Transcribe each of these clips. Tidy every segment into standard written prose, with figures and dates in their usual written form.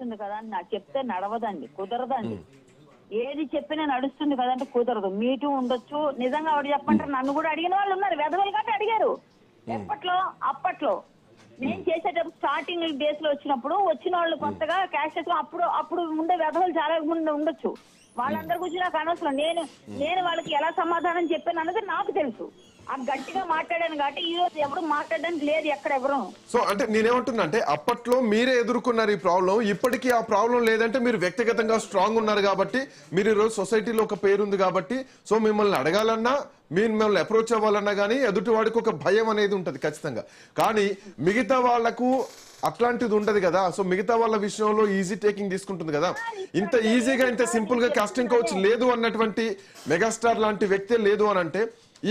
నడుస్తుంది కదా అని నాకు చెప్తే నడవదండి, కుదరదండి. ఏది చెప్పినా నడుస్తుంది కదంటే కుదరదు. మీటూ ఉండొచ్చు. నిజంగా ఆవిడ చెప్పంటారు, నన్ను కూడా అడిగిన వాళ్ళు ఉన్నారు, వెధవలు కాబట్టి అడిగారు. ఎప్పట్లో అప్పట్లో నేను చేసేటప్పుడు స్టార్టింగ్ డేస్ లో వచ్చిన వాళ్ళు కొత్తగా క్యాష్ అప్పుడు ఉండే వెధవలు చాలా ఉండొచ్చు. వాళ్ళందరి గురించి నాకు అనవసరం. నేను వాళ్ళకి ఎలా సమాధానం చెప్పాను అన్నది నాకు తెలుసు. ఆ గట్టిగా మాట్లాడాను కాబట్టి ఈ రోజు ఎవరు మాట్లాడడానికి లేదు ఎక్కడ ఎవరు. సో అంటే నేనేమంటున్నా అంటే అప్పట్లో మీరే ఎదుర్కొన్నారు ఈ ప్రాబ్లం, ఇప్పటికీ ఆ ప్రాబ్లం లేదంటే మీరు వ్యక్తిగతంగా స్ట్రాంగ్ ఉన్నారు కాబట్టి, మీరు ఈరోజు సొసైటీలో ఒక పేరుంది కాబట్టి, సో మిమ్మల్ని అడగాలన్నా మిమ్మల్ని అప్రోచ్ అవ్వాలన్నా కానీ ఎదుటి వాడికి ఒక భయం అనేది ఉంటుంది ఖచ్చితంగా. కానీ మిగతా వాళ్లకు అట్లాంటిది ఉండదు కదా. సో మిగతా వాళ్ళ విషయంలో ఈజీ టేకింగ్ తీసుకుంటుంది కదా. ఇంత ఈజీగా ఇంత సింపుల్ గా కాస్టింగ్ కౌచ్ లేదు అన్నటువంటి మెగాస్టార్ లాంటి వ్యక్తే లేదు అని అంటే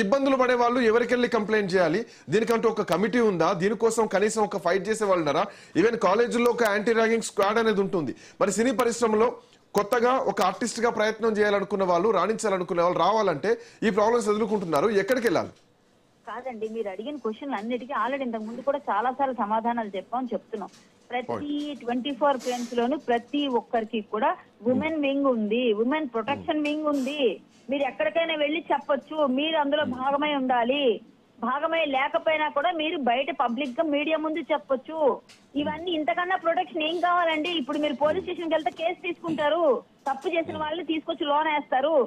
ఇబ్బందులు పడే వాళ్ళు ఎవరికెళ్ళి కంప్లైంట్ చేయాలి? దీనికంటూ ఒక కమిటీ ఉందా? దీనికోసం కనీసం ఒక ఫైట్ చేసే వాళ్ళు ఉన్నారా? ఈవెన్ కాలేజీల్లో ఒక యాంటీ ర్యాగింగ్ స్క్వాడ్ అనేది ఉంటుంది. మరి సినీ పరిశ్రమలో కొత్తగా ఒక ఆర్టిస్ట్ గా ప్రయత్నం చేయాలనుకున్న వాళ్ళు, రాణించాలనుకునే వాళ్ళు రావాలంటే ఈ ప్రాబ్లమ్స్ ఎదుర్కొంటున్నారు. ఎక్కడికి వెళ్ళాలి? కాదండి, మీరు అడిగిన క్వశ్చన్ అన్నిటికీ ఆల్రెడీ ఇంతకు ముందు కూడా చాలా సార్లు సమాధానాలు చెప్తున్నాం. ప్రతి 24 ఫ్రేమ్స్ లోను ప్రతి ఒక్కరికి కూడా ఉమెన్ వింగ్ ఉంది, ఉమెన్ ప్రొటెక్షన్ వింగ్ ఉంది. మీరు ఎక్కడికైనా వెళ్ళి చెప్పొచ్చు, మీరు అందులో భాగమై ఉండాలి. భాగమై లేకపోయినా కూడా మీరు బయట పబ్లిక్ గా మీడియా ముందు చెప్పొచ్చు. ఇవన్నీ ఇంతకన్నా ప్రొటెక్షన్ ఏం కావాలండి? ఇప్పుడు మీరు పోలీస్ స్టేషన్కి వెళ్తే కేసు తీసుకుంటారు, తప్పు చేసిన వాళ్ళని తీసుకొచ్చి లోన్ వేస్తారు.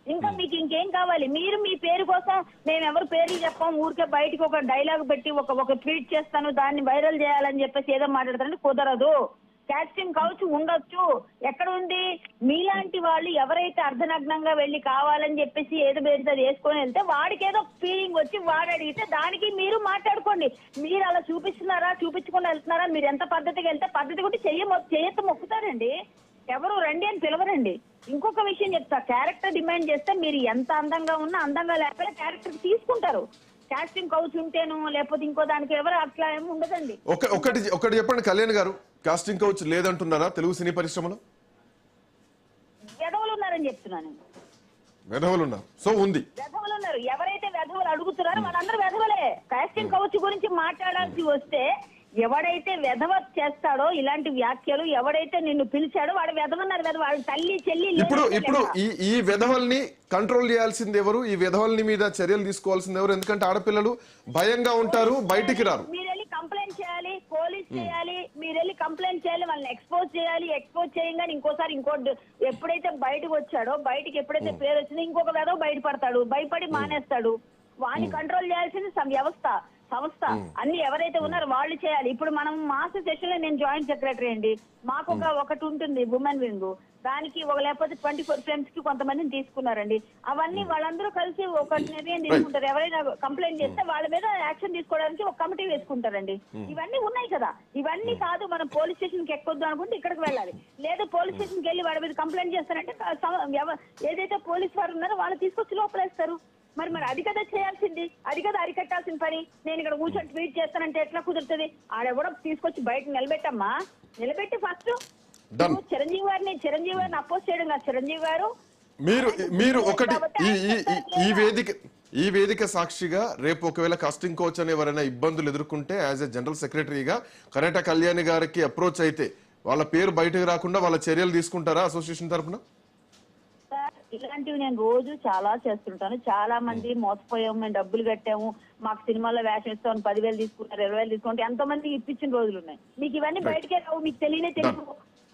ఇంకా మీకు ఇంకేం కావాలి? మీరు మీ పేరు కోసం మేము ఎవరు పేర్లు చెప్పాం, ఊరికే బయటకు ఒక డైలాగ్ పెట్టి ఒక ట్వీట్ చేస్తాను, దాన్ని వైరల్ చేయాలని చెప్పేసి ఏదో మాట్లాడతారంటే కుదరదు. కాస్టింగ్ కౌచ్ ఉండొచ్చు. ఎక్కడ ఉంది? మీలాంటి వాళ్ళు ఎవరైతే అర్ధనగ్నంగా వెళ్ళి కావాలని చెప్పేసి ఏదో పెడితే అది వేసుకొని వెళ్తే వాడికి ఏదో ఫీలింగ్ వచ్చి వాడు అడిగితే దానికి మీరు మాట్లాడుకోండి. మీరు అలా చూపిస్తున్నారా, చూపించకుండా వెళ్తున్నారా? మీరు ఎంత పద్ధతిగా వెళ్తే పద్ధతి కూడా చేయెత్తు మొక్కుతారండి. ఎవరు రండి అని పిలవరండి. ఇంకొక విషయం చెప్తా, క్యారెక్టర్ డిమాండ్ చేస్తే మీరు ఎంత అందంగా ఉన్నా అందంగా లేకపోతే క్యారెక్టర్ తీసుకుంటారు. కాస్టింగ్ కౌచ్ ఉంటేను లేకపోతే ఇంకో దానికి ఎవరు అట్లా ఏమి ఉండదండి. ఒకటి చెప్పండి కళ్యాణ్ గారు, కాస్టింగ్ కౌచ్ లేదంటున్నారా తెలుగు సినీ పరిశ్రమలో? వెధవలు ఉన్నారని చెప్తున్నాను. వెధవలు ఉన్నారు. సో ఉంది, వెధవలు ఉన్నారు. ఎవరైతే వెధవలు అడుగుతున్నారో వాళ్ళందరూ వెధవలే. కాస్టింగ్ కౌచ్ గురించి మాట్లాడాల్సి వస్తే ఎవడైతే వెధవ చేస్తాడో ఇలాంటి వ్యాఖ్యలు, ఎవడైతే నిన్ను పిలిచాడో వాడు వెధవన్నారు. వాడు తల్లి చెల్లి. ఇప్పుడు ఈ వెధవల్ని కంట్రోల్ చేయాల్సింది ఎవరు? ఈ వెధవల్ని మీద చర్యలు తీసుకోవాల్సింది ఎవరు? ఎందుకంటే ఆడపిల్లలు భయంగా ఉంటారు, బయటికి రారు. మీరు వెళ్ళి కంప్లైంట్ చేయాలి, పోలీస్ చేయాలి, మీరు వెళ్ళి కంప్లైంట్ చేయాలి, వాళ్ళని ఎక్స్పోజ్ చేయాలి. ఎక్స్పోజ్ చేయగానే ఇంకోసారి ఎప్పుడైతే బయటకు వచ్చాడో, బయటికి ఎప్పుడైతే పేరు వచ్చిందో ఇంకొక వెధవ బయటపడతాడు, భయపడి మానేస్తాడు. వాడిని కంట్రోల్ చేయాల్సింది సంస్థ అన్ని ఎవరైతే ఉన్నారో వాళ్ళు చేయాలి. ఇప్పుడు మనం మాస్టర్ సెషన్ లో నేను జాయింట్ సెక్రటరీ అండి. మాకు ఒకటి ఉంటుంది ఉమెన్ వింగ్. దానికి లేకపోతే 24 ఫ్రేమ్స్ కి కొంతమందిని తీసుకున్నారండి. అవన్నీ వాళ్ళందరూ కలిసి ఒక నిర్ణయం తీసుకుంటారు. ఎవరైనా కంప్లైంట్ చేస్తే వాళ్ళ మీద యాక్షన్ తీసుకోవడానికి ఒక కమిటీ వేసుకుంటారండి. ఇవన్నీ ఉన్నాయి కదా. ఇవన్నీ కాదు మనం పోలీస్ స్టేషన్ కి ఎక్కొద్దు అనుకుంటే ఇక్కడికి వెళ్ళాలి. లేదు పోలీస్ స్టేషన్ కి వెళ్ళి వాళ్ళ మీద కంప్లైంట్ చేస్తారంటే ఏదైతే పోలీస్ వారు ఉన్నారో వాళ్ళు తీసుకొచ్చి లోపలేస్తారు. మరి అది కదా చేయాల్సింది, అది కదా అరికట్టాల్సిన పని. నేను ఇక్కడ కూర్చొని ట్వీట్ చేస్తానంటే ఎట్లా కుదురుతుంది? ఆడెవడో తీసుకొచ్చి బయట నిలబెట్టమ్మా, నిలబెట్టి ఫస్ట్ చిరంజీవి గారిని అపోజ్ చేయడం కాదు. చిరంజీవి గారు మీరు ఒకటి ఈ వేదిక సాక్షిగా రేపు ఒకవేళ కాస్టింగ్ కోచ్ అని ఎవరైనా ఇబ్బందులు ఎదుర్కొంటే యాజ్ ఎ జనరల్ సెక్రటరీగా కరేట కళ్యాణి గారికి అప్రోచ్ అయితే వాళ్ళ పేరు బయటకు రాకుండా వాళ్ళ చర్యలు తీసుకుంటారా అసోసియేషన్ తరఫున? ఇలాంటివి నేను రోజు చాలా చేస్తుంటాను. చాలా మంది మోసపోయాము, మేము డబ్బులు కట్టాము, మాకు సినిమాలో వేషం ఇస్తామని 10,000 తీసుకుంటారు, 20,000 తీసుకుంటే ఎంతో మంది ఇప్పించిన రోజులు ఉన్నాయి. మీకు ఇవన్నీ బయటకే రావు, మీకు తెలియదు.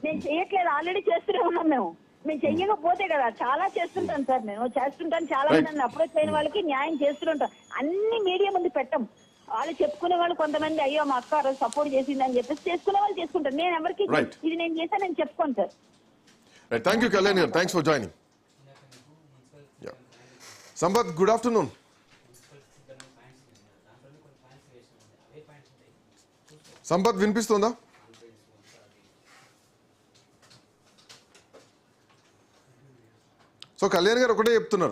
నేను చేయట్లేదు, ఆల్రెడీ చేస్తూనే ఉన్నాం. మేము చెయ్యకపోతే కదా చాలా చేస్తుంటాను సార్. నేను చేస్తుంటాను. చాలా మంది అప్రోచ్ అయిన వాళ్ళకి న్యాయం చేస్తుంటాను. అన్ని మీడియా ముందు పెట్టం. వాళ్ళు చెప్పుకునే వాళ్ళు కొంతమంది అయ్యో మా అక్క సపోర్ట్ చేసింది అని చెప్పేసి చేసుకునే వాళ్ళు చేసుకుంటారు. నేను ఎవరికి ఇది నేను చేశాను నేను చెప్పుకోను సార్. థ్యాంక్ యూ కళ్యాణ్ గారు, thanks for joining. Sampath, good afternoon. Sampath వినిపిస్తుందా? సో కళ్యాణ్ గారు ఒకటే చెప్తున్నారు,